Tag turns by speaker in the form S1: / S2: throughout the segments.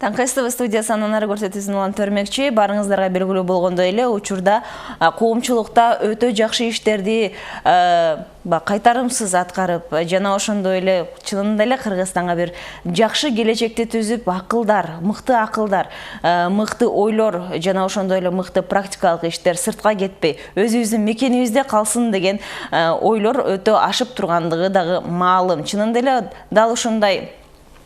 S1: Таңкы СТВ студиясынан ары көрсөтүүсүн улан төрмөкчү. Барыңыздарга белгилүү болгондой эле учурда коомчулукта өтө жакшы иштерди кайтарымсыз аткарып, жана ошондой эле чынында эле Кыргызстанга бир жакшы келечекти түзүп, мыкты ойлор жана ошондой эле мыкты практикалык иштер сыртка кетпей, өзүбүздүн мекенибизде калсын деген ойлор өтө ашып тургандыгы дагы маалым. Чынында эле дал ушундай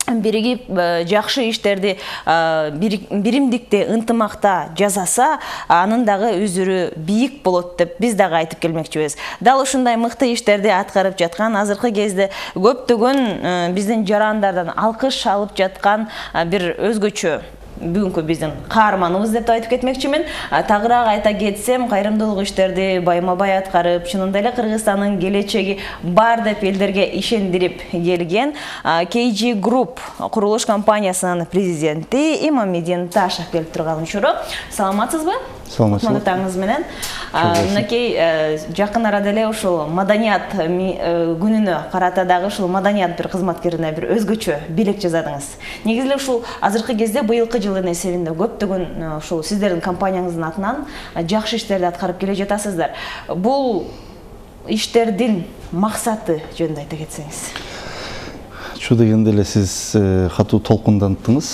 S1: биригип жакшы иштерди биримдикте, ынтымакта жасаса, анын дагы өзүрү бийик болот деп биз дагы айтып келмекчибиз. Дал ушундай мыкты иштерди аткарып жаткан, азыркы кезде көптөгөн биздин жарандардан алкыш алып жаткан бир өзгөчө бүгүнкү биздин каарманыбыз деп айтып кетмекчимин. Тагыраак айта кетсем, кайрымдуулук иштерди байма-бай аткарып, чынында эле Кыргызстандын келечеги бар деп элдерге ишендирип келген KG Group курулуш компаниясынын президенти Имамидин Ташев келип турган учуру. Саламатсызбы?
S2: Саламатсызбы.
S1: Таңыңыз менен. Мынакей жакын арада эле ушул маданият күнүнө карата дагы ушул маданият бир кызматкерине бир өзгөчө белек жазадыңыз. Негизи эле ушул азыркы кезде быйылкы жылдын эсебинде көптөгөн ушул сиздердин компанияңыздын атынан жакшы иштерди аткарып келе жатасыздар. Бул иштердин максаты жөнүндө айта кетсеңиз.
S2: Şu degенде эле сиз катуу толкунданттыңыз.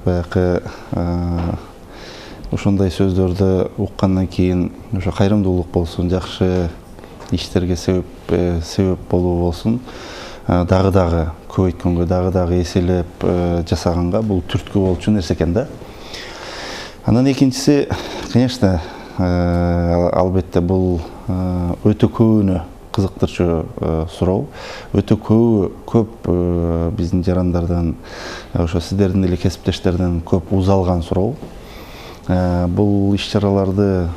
S2: Баягы ошондой сөздөрдү уккандан кийин ошо кайрымдуулук болсун, жакшы иштерге себеп болуу болсун, дагы көбөйткөнгө, дагы эселеп жасаганга бул түрткү болчу нерсе экен да. Анан экинчиси, конечно, албетте бул өтө көбүнө кызыктырчу суроо. Өтө көп биздин жарандардан, ошо сиздердин эле кесиптештерден көп узалган суроо. Бул иш-чараларды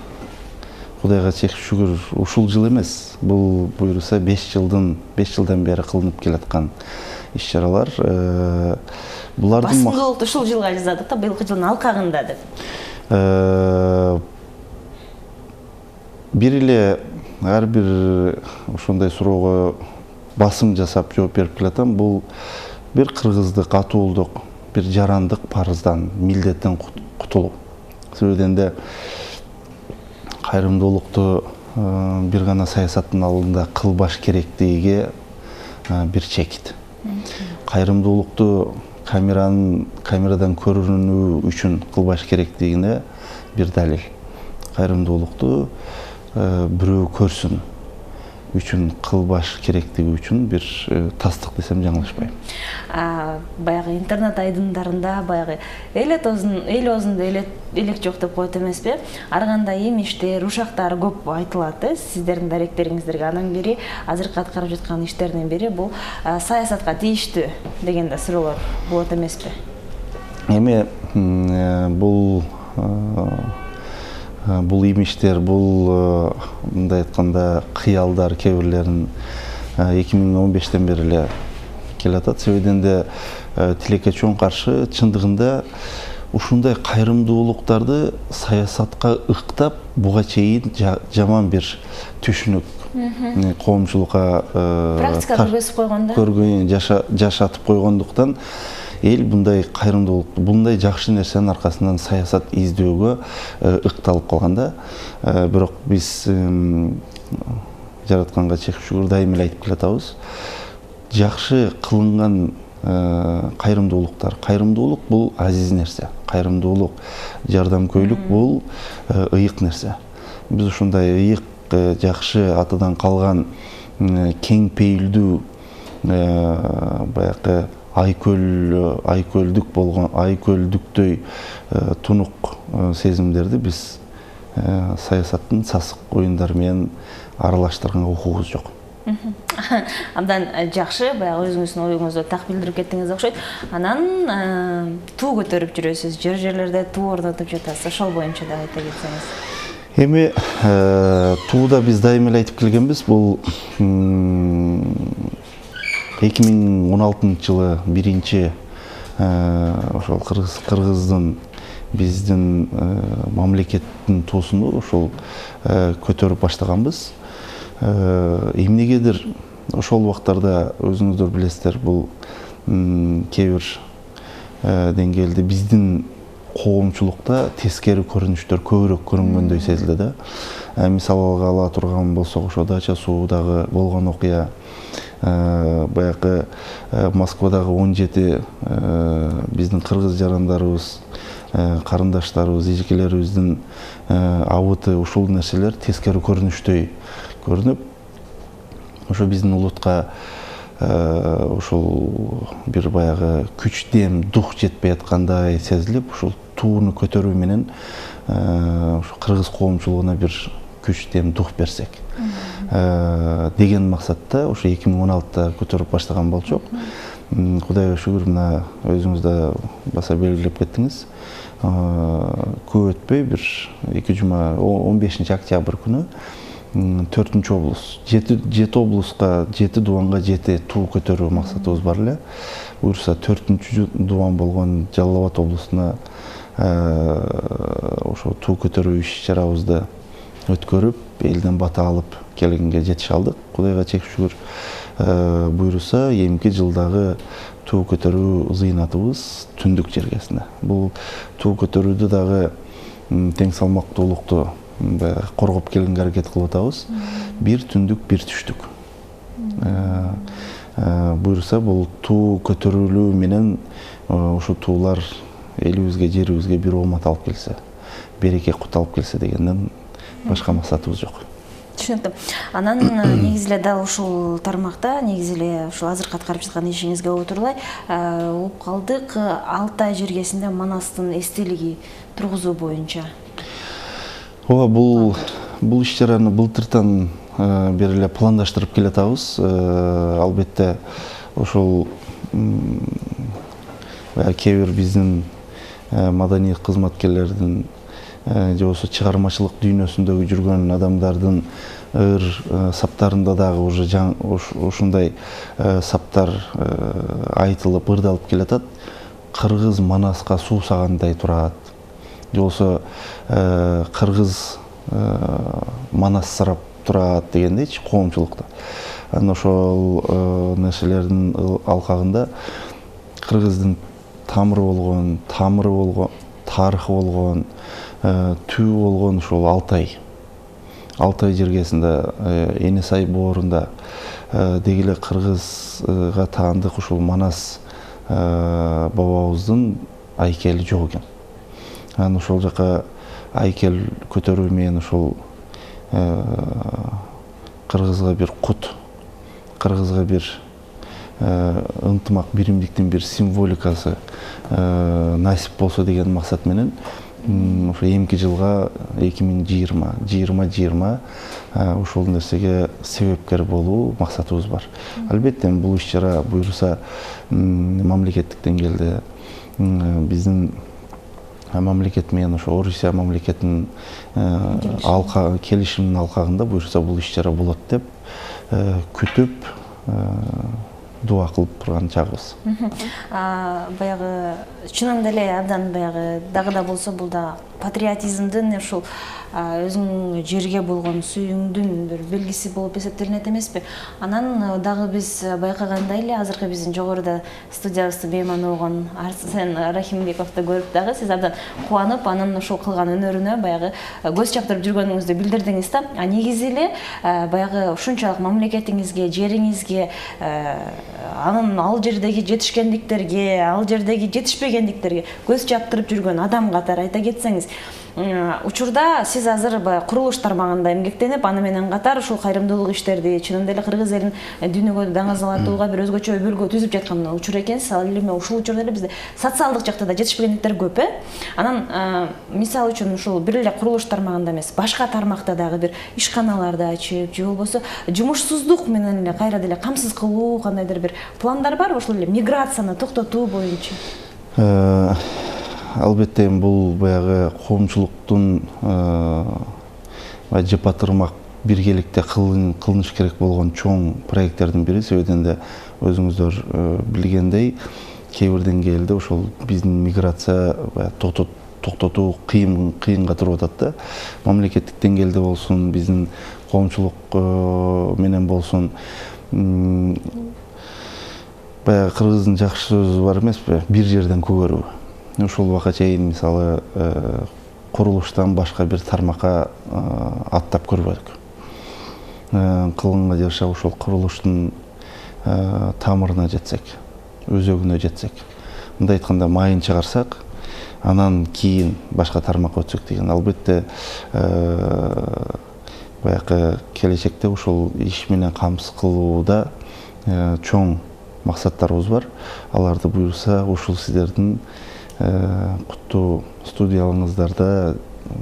S2: Кудайга чек шүгүр ушул жыл эмес, бул буйруса 5 жылдан бери кылынып келаткан иш-чаралар. Булардын
S1: басымдуулукту ушул жылга жаздык да, быйылкы жылдын алкагында деп.
S2: Бир эле ар бир ошондой суроого басым жасап жооп берип келатам. Бул бир кыргыздык, атуулдук, бир жарандык парыздан, милдеттен кутулуу. Себебинде кайрымдуулукту бир гана саясаттын алдында кылбаш керектиги бир чекит. Кайрымдуулукту камерадан көрүнүү үчүн кылбаш керектигине бир далил. Кайрымдуулукту бирөө көрсүн үчүн кылбаш керектиги үчүн бир тастык десем жаңылышпайм.
S1: Баягы интернет айдындарында баягы эл оозунда элек жок деп коет эмеспи? Ар кандай имиштер, ушактар көп айтылат, сиздердин даректериңиздерге. Анын бири азыркы аткарып жаткан иштердин бири бул саясатка тийиштүү деген да суроолор болот эмеспи? Эми
S2: бул имиштер, бул мындай айтканда кыялдар кээ-бирлерин 2015-тен бери эле келатат. Себебинде тилекке чоң каршы, чындыгында ушундай кайрымдуулуктарды саясатка ыктап, буга чейин жаман бир түшүнүк коомчулукка
S1: практикада көрсөтүп койгондо,
S2: жашатып койгондуктан эл мындай кайрымдуулук, мындай жакшы нерсенин аркасынан саясат издөөгө ыкталып калганда, бирок биз жаратканга чек шүгүр дайым эле айтып келатабыз. Жакшы кылынган кайрымдуулуктар, кайрымдуулук бул азиз нерсе. Кайрымдуулук, жардамкөйлүк бул ыйык нерсе. Биз ушундай ыйык, жакшы атадан калган кең пейилдүү баягы айкөлдүк болгон, айкөлдүктөй тунук сезимдерди биз саясаттын сасык оюндары менен аралаштырганга укугубуз жок.
S1: Абдан жакшы, баягы өзүңүздүн оюңузду так билдирип кеттиңиз окшойт. Анан туу көтөрүп жүрөсүз, жерлерде туу орнотуп жатасыз. Ошол боюнча да айта кетсеңиз.
S2: Эми тууда биз дайым эле айтып келгенбиз, бул 2016 жылы биринчи ошол кыргыздын биздин мамлекеттин туусуну ошол көтөрүп баштаганбыз. Эмнегедир ошол убактарда өзүңүздөр билесиздер, бул кээ бир деңгээлде биздин коомчулукта тескери көрүнүштөр көбүрөөк көрүнгөндөй сезилди да. Мисалга ала турган болсок, ошо Дача суудагы болгон окуя, баягы Москвадагы 17 биздин кыргыз жарандарыбыз, карындаштарыбыз, эжекелерибиздин абыты, ушул нерселер тескери көрүнүштөй көрүнүп, ошо биздин улутка ушул бир баягы күч, дем, дух жетпей аткандай сезилип, ушул тууну көтөрүү менен ушу кыргыз коомчулугуна бир күч, дем, дух берсек деген максатта ошо 2016-да көтөрүп баштаган болчок. Кудайга шүгүр, мына өзүңүз да баса белгилеп кеттиңиз. Көп өтпөй бир 2 жума 15 октябрь күнү 4 облус, 7 облуска, 7 дубанга 7 туу көтөрүү максатыбыз бар эле. Буюрса 4 дубан болгон Жалал Абад облусуна ошо туу көтөрүү иш-чарабызды өткөрүп, элден бата алып келгенге жетише алдык. Кудайга чек шүгүр, буйруса эмки жылдагы туу көтөрүү зыйнатыбыз түндүк жергесинде. Бул туу көтөрүүдө дагы тең салмактуулукту коргоп келгенге аракет кылып атабыз. Бир түндүк, бир түштүк. Буйруса бул туу көтөрүлүү менен ошо туулар элибизге, жерибизге бир оомат алып келсе, береке, кут алып келсе дегенден башка максатыбыз жок.
S1: Түшүнүктүү. Анан негизи эле дал ушул тармакта, негизи эле ушул азыркы аткарып жаткан ишиңизге отурлай угуп калдык, Алтай жергесинде Манастын эстелиги тургузуу боюнча.
S2: Ооба, бул иш-чараны былтыртан бери эле пландаштырып келатабыз. Албетте ошол кээ бир биздин маданий кызматкерлердин же болбосо чыгармачылык дүйнөсүндөгү жүргөн адамдардын саптарында дагы уже ушундай саптар айтылып, ырдалып келатат. Кыргыз Манаска суусагандай турат. Же болбосо кыргыз Манассырап турат дегендейчи коомчулукта. Анан ошол нерселердин алкагында кыргыздын тамыры болгон, тарыхы болгон, түбү болгон ушул Алтай жергесинде, Эне-Сай боорунда деги эле кыргызга таандык ушул Манас бабабыздын айкели жок экен. Анан ошол жака айкел көтөрүү менен ушул кыргызга бир кут, кыргызга бир ынтымак, биримдиктин бир символикасы насип болсо деген максат менен ошо эмки жылга 2020 ушул нерсеге себепкер болуу максатыбыз бар. Албетте бул иш-чара буйруса мамлекеттик деңгээлде биздин мамлекет менен ошо Орусия мамлекетинин келишиминин алкагында буйруса бул иш-чара болот деп күтүп дуа кылып турган чагыбыз.
S1: Баягы чынында эле абдан баягы дагы да болсо бул да патриотизмдин ушул өзүң жерге болгон сүйүүңдүн бир белгиси болуп эсептелинет эмеспи? Анан дагы биз байкагандай эле азыркы биздин жогоруда студиябызда мейман болгон Арсен Рахимбековду көрүп дагы сиз абдан кубанып, анын ушул кылган өнөрүнө баягы көз чаптырып жүргөнүңүздү билдирдиңиз да. Негизи эле баягы ушунчалык мамлекетиңизге, жериңизге, анын ал жердеги жетишкендиктерге, ал жердеги жетишпегендиктерге көз чаптырып жүргөн адам катары айта кетсеңиз, учурда сиз азыр курулуш тармагында эмгектенип, аны менен катар ушул кайрымдуулук иштерди чынында эле кыргыз элин дүйнөгө даңазалатууга бир өзгөчө бөлгө түзүп жаткан учур экенсиз. Ал эми ушул учурда эле бизде социалдык жакта да жетишпегендиктер көп, Анан мисалы үчүн ушул бир эле курулуш тармагында эмес, башка тармакта дагы бир ишканаларды ачып, же болбосо жумушсуздук менен эле кайра деле камсыз кылуу кандайдыр бир пландар барбы ушул эле миграцияны токтотуу боюнча?
S2: Албетте бул баягы коомчулуктун жапатырмак биргеликте кылыныш керек болгон чоң проекттердин бири. Себебинен де өзүңүздөр билгендей, кээ бир деңгээлде ошол биздин миграция токтотуу кыйынга туруп атат да. Мамлекеттик деңгээлде болсун, биздин коомчулук менен болсун, баягы кыргыздын жакшы сөзү бар эмеспи, бир жерден көгөрүү. Ушул убакка чейин мисалы курулуштан башка бир тармакка аттап көрбөдүк. Кылганга жараша ошол курулуштун тамырына жетсек, өзөгүнө жетсек, мындай айтканда майын чыгарсак, анан кийин башка тармакка өтсөк деген. Албетте баягы келечекте ушул иш менен камсыз кылууда чоң максаттарыбыз бар. Аларды буюрса ушул сиздердин куттуу студияларыңыздарда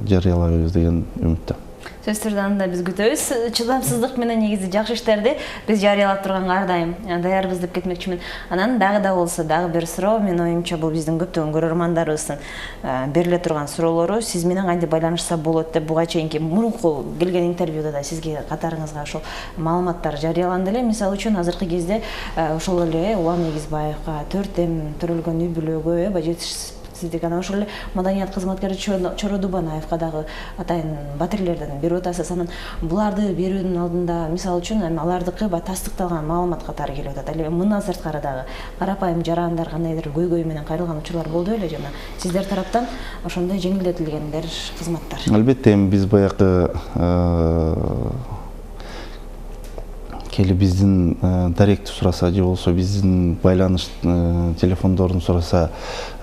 S2: жарыялайбыз деген үмүттөм.
S1: Сөз түрдөн да биз күтөбүз. Чыдамсыздык менен негизи жакшы иштерди биз жарыялап турганга ар дайым даярбыз деп кетмекчимин. Анан дагы да болсо дагы бир суроо, менин оюмча бул биздин көптөгөн көрөрмандарыбыздын бериле турган суроолору, сиз менен кантип байланышса болот деп буга чейинки мурунку келген интервьюда да сизге катарыңызга ошол маалыматтар жарыяланды эле. Мисалы үчүн азыркы кезде ошол эле Улан Эгизбаевга, Төртем төрөлгөн үй бүлөгө анан ошол эле маданият кызматкери Чоро Дубанаевга дагы атайын батирлерден берип атасыз. Анан буларды берүүнүн алдында мисалы үчүн алардыкы тастыкталган маалымат катары келип атат. Эле мындан сырткары дагы карапайым жарандар кандайдыр көйгөй менен кайрылган учурлар болду эле жана сиздер тараптан ошондой жеңилдетилгендер кызматтар.
S2: Албетте биз баягы келип биздин даректи сураса же болбосо биздин байланыш телефондорун сураса,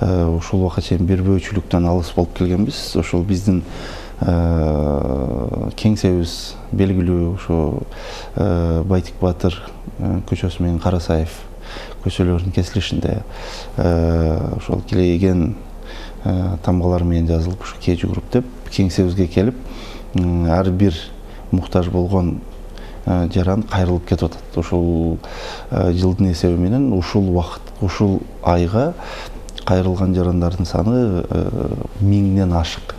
S2: ушул убакка чейин бербөөчүлүктөн алыс болуп келгенбиз. Ошол биздин кеңсебиз белгилүү ошо Байтик Батыр көчөсү менен Карасаев көчөлөрүнүн кесилишинде ошол килейген тамгалар менен жазылып ушу Кежи групп деп кеңсебизге келип, ар бир муктаж болгон жаран кайрылып кетип атат. Ушул жылдын эсеби менен ушул убакыт, ушул айга кайрылган жарандардын саны 1000ден ашык.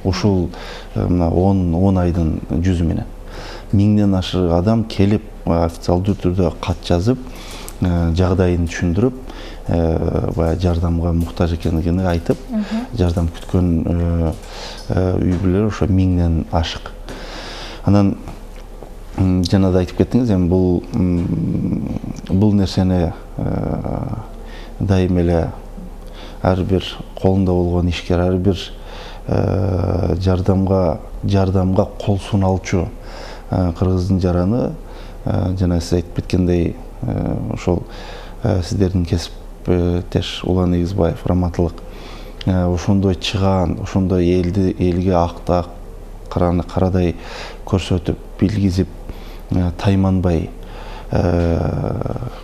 S2: Ушул мына 10 айдын жүзү менен 1000ден ашык адам келип официалдуу түрдө кат жазып, жагдайын түшүндүрүп, баягы жардамга муктаж экендигин айтып, жардам күткөн үй бүлөлөр ошо 1000ден ашык. Анан жана да айтып кеттиңиз, эми бул нерсени дайым эле ар бир колунда болгон ишкер, ар бир жардамга кол суналчу кыргыздын жараны, жана сиз айтып кеткендей, ошол сиздердин кесиптеш Улан Эгизбаев, Раматылык ошондой чыгаан, ошондой элге акта карадай көрсөтүп, билгизип, тайманбай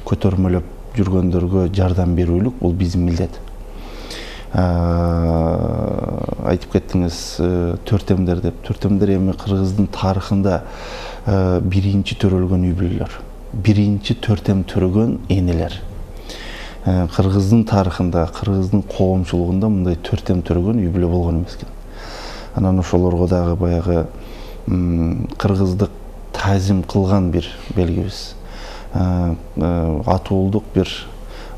S2: көтөрмөлөп жүргөндөргө жардам берүүлүк бул биздин милдет. Айтып кеттиңиз Төртемдер деп. Төртемдер эми кыргыздын тарыхында биринчи төрөлгөн үй бүлөлөр, биринчи төртем төрөгөн энелер. Кыргыздын тарыхында, кыргыздын коомчулугунда мындай төртем төрөгөн үй бүлө болгон эмес экен. Анан ошолорго дагы баягы кыргыздык тазим кылган бир белгибиз, атуулдук бир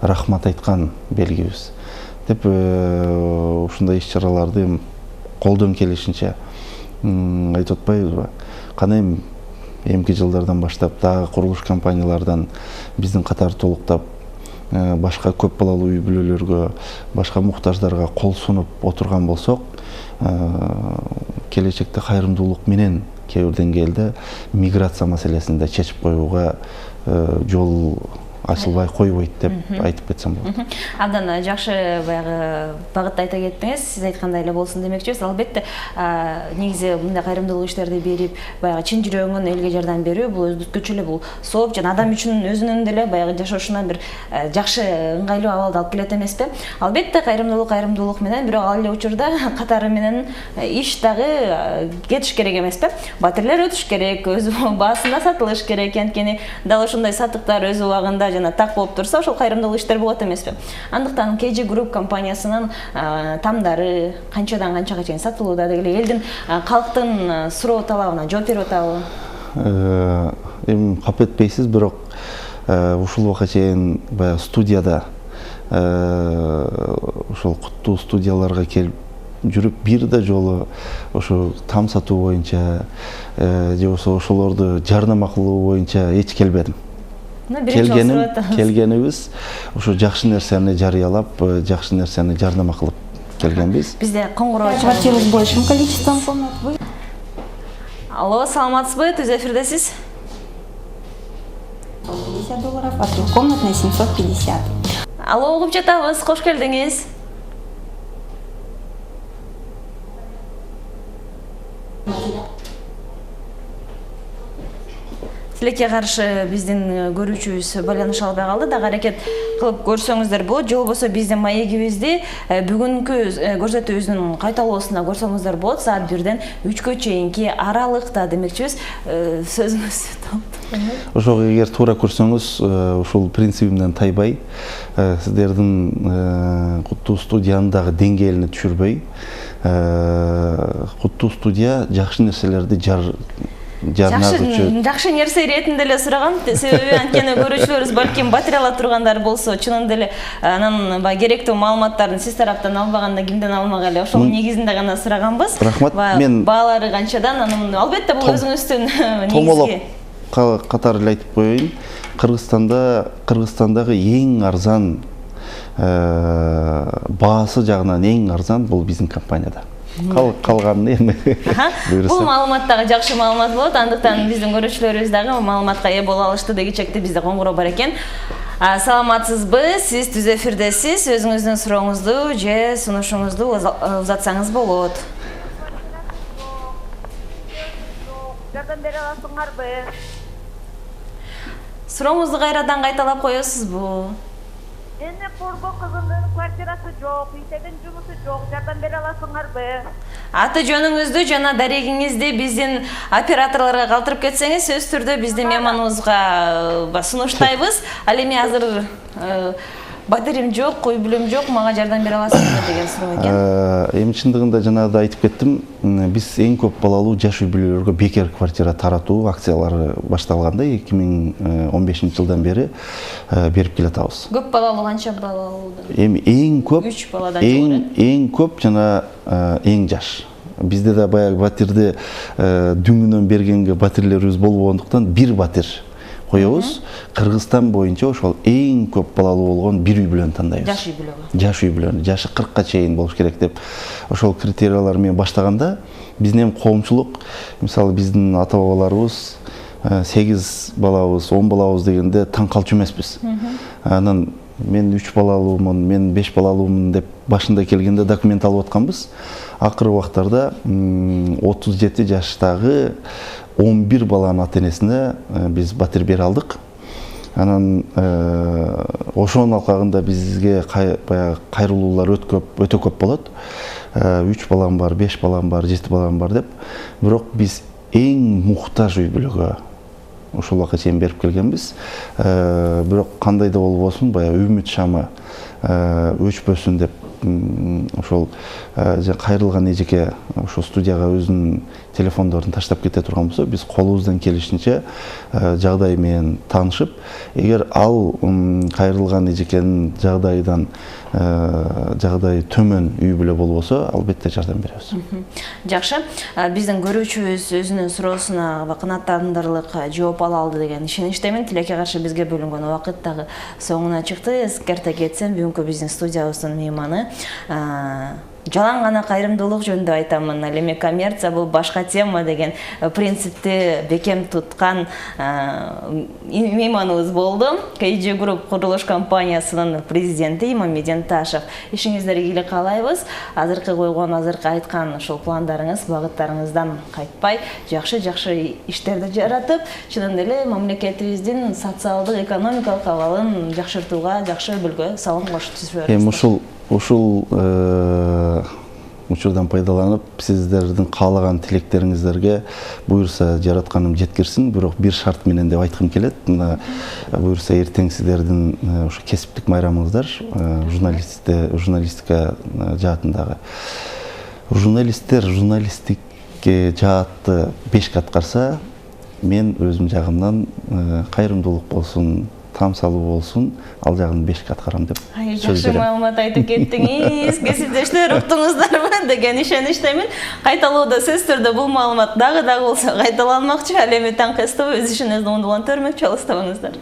S2: рахмат айткан белгибиз деп ушундай иш-чараларды колдон келишинче айтып атпайбызбы? Кана эмки жылдардан баштап дагы курулуш компаниялардан биздин катар толуктап башка көп балалуу үй бүлөлөргө, башка муктаждарга кол сунуп отурган болсок, келечекте кайрымдуулук менен кээ бир деңгээлде миграция маселесин да чечип коюуга жол ачылбай койбойт деп айтып кетсем болот.
S1: Абдан жакшы баягы багытта айта кеттиңиз. Сиз айткандай эле болсун демекчибиз. Албетте, негизи мындай кайрымдуулук иштерди берип, баягы чын жүрөгүнөн элге жардам берүү бул өзгөчө эле, бул сооп жана адам үчүн өзүнүн деле баягы жашоошуна бир жакшы ыңгайлуу абалды алып келет эмеспи? Албетте, кайрымдуулук менен, бирок ал эле учурда катары менен иш дагы кетиш керек эмеспи? Батирлер өтүш керек, өз баасында сатылыш керек. Анткени дал ошондой сатыктар өз убагында жана так болуп турса, ошол кайрымдуулук иштер болот эмеспи? Андыктан Кежи групп компаниясынын тамдары канчадан канчага чейин сатылууда деги эле элдин, калктын суроо талабына жооп берип атабы?
S2: Эми кап этпейсиз, бирок ушул убакка чейин баягы студияда ошол куттуу студияларга келип жүрүп, бир да жолу ошо там сатуу боюнча же болбосо ошолорду жардам кылуу боюнча эч келбедим. келгенибиз ушу жакшы нерсени жарыялап, жакшы нерсени жардама кылып келгенбиз.
S1: Бизде коңгуроо
S3: Квартиру с большим количеством комнат.
S1: Алло, саламатсызбы? Түз эфирдесиз?
S3: $50, а трехкомнатная 750.
S1: Алло, угуп жатабыз. Кош келдиңиз. Тилекке каршы биздин көрүүчүбүз байланыша албай калды. Дагы аракет кылып көрсөңүздөр болот. Же болбосо биздин маегибизди бүгүнкү көрсөтүүбүздүн кайталоосуна көрсөңүздөр болот. Саат 1-ден 3-кө чейинки аралыкта демекчибиз. Сөзүңүздү
S2: Ошого эгер туура көрсөңүз, ушул принцибимден тайбай, сиздердин куттуу студиянын дагы деңгээлине түшүрбөй, куттуу студия жакшы нерселерди
S1: жакшы нерсе иретинде эле сурагам. Себеби анткени көрүүчүлөрүбүз балким батир ала тургандар болсо, чынында эле анан керектүү маалыматтарды сиз тараптан албаганда кимден алмак эле, ошол негизинде гана сураганбыз.
S2: Рахмат. Мен
S1: баалары канчадан, анан албетте бул өзүңүздүн
S2: негизги катары эле айтып коеюн. Кыргызстандагы эң арзан баасы жагынан эң арзан бул биздин компанияда. Калганын эми буйруса.
S1: Бул маалымат дагы жакшы маалымат болот. Андыктан биздин көрүүчүлөрүбүз дагы маалыматка ээ боло алышты деги чекте бизде коңгуроо бар экен. Саламатсызбы? Сиз түз эфирдесиз. Өзүңүздүн сурооңузду же сунушуңузду узатсаңыз болот.
S4: Жардам бере аласыңарбы?
S1: Сурооңузду кайрадан кайталап коесузбу?
S4: Эне корго кызымдын квартирасы жок, иштеген жумушу жок. Жардам бере аласыңарбы?
S1: Аты жөнүңүздү жана дарегиңизди биздин операторлорго калтырып кетсеңиз, сөзсүз түрдө биздин мейманыбызга сунуштайбыз. Ал эми азыр батирим жок, ой бүлөм жок, мага жардам бере аласыңызбы деген суроо экен.
S2: Эми чындыгында жанагыда айтып кеттим, биз эң көп балалуу жаш үй бүлөлөргө бекер квартира таратуу акциялары башталганда 2015-жылдан бери берип келатабыз.
S1: Көп балалуу канча балалуу?
S2: Эми эң көп
S1: 3 баладан
S2: эң көп жана эң жаш. Бизде да баягы батирди дүңүнөн бергенге батирлерибиз болбогондуктан бир батир коебуз. Кыргызстан боюнча ошол эң көп балалуу болгон бир үй бүлөнү тандайбыз.
S1: Жаш үй бүлөгө.
S2: Жаш үй бүлөнү, жашы 40-ка чейин болуш керек деп ошол критериялар менен баштаганда биздин эми коомчулук, мисалы биздин ата-бабаларыбыз 8 балабыз, 10 балабыз дегенде таң калчу эмеспиз. Анан мен 3 балалуумун, мен 5 балалуумун деп башында келгенде документ алып атканбыз. Акыркы убактарда 37 жаштагы 11 баланын ата-энесине биз батир бере алдык. Анан ошонун алкагында бизге баягы кайрылуулар өтө көп болот. 3 балам бар, 5 балам бар, 7 балам бар деп. Бирок биз эң муктаж үй бүлөгө ушул убакка чейин берип келгенбиз. Бирок кандай да болбосун, баягы үмүт шамы өчпөсүн деп ошол кайрылган эжеке ошол студияга өзүнүн телефондорун таштап кете турган болсо, биз колубуздан келишинче жагдай менен таанышып, эгер ал кайрылган эжекенин жагдайы төмөн үй бүлө болбосо, албетте жардам беребиз.
S1: Жакшы. Биздин көрүүчүбүз өзүнүн суроосуна канааттандырырлык жооп ала алды деген ишеничтемин. Тилекке каршы бизге бөлүнгөн убакыт дагы соңуна чыкты. Эскерте кетсем, бүгүнкү биздин студиябыздын мейманы жалаң гана кайрымдуулук жөнүндө айтамын. Ал эми коммерция бул башка тема деген принципти бекем туткан мейманыбыз болду. KG Group курулуш компаниясынын президенти Имамедин Ташев. Ишиңиздер ийгилик каалайбыз. Азыркы койгон, азыркы айткан ошол пландарыңыз, багыттарыңыздан кайтпай, жакшы иштерди жаратып, чынында эле мамлекетибиздин социалдык, экономикалык абалын жакшыртууга, жакшы өбөлгө салым кошуп жүрөбүз.
S2: Эми ушул учурдан пайдаланып, сиздердин каалаган тилектериңиздерге буюрса жаратканым жеткирсин, бирок бир шарт менен деп айткым келет. Буюрса эртең сиздердин ушу кесиптик майрамыңыздар, журналистика жаатындагы. Журналисттер журналистикке жаатты бешик аткарса, мен өзүм жагымдан кайрымдуулук болсун, тамсалуу болсун, ал жагын бешик аткарам деп сөз берем.
S1: Жакшы маалымат айтып кеттиңиз. Кесиптештер уктуңуздарбы деген ишеничтемин. Кайталоодо сөзсүз түрдө бул маалымат дагы болсо кайталанмакчы. Ал эми таң кыстып өз ишиңизди оңдолон төрмөкчү алыстабаңыздар.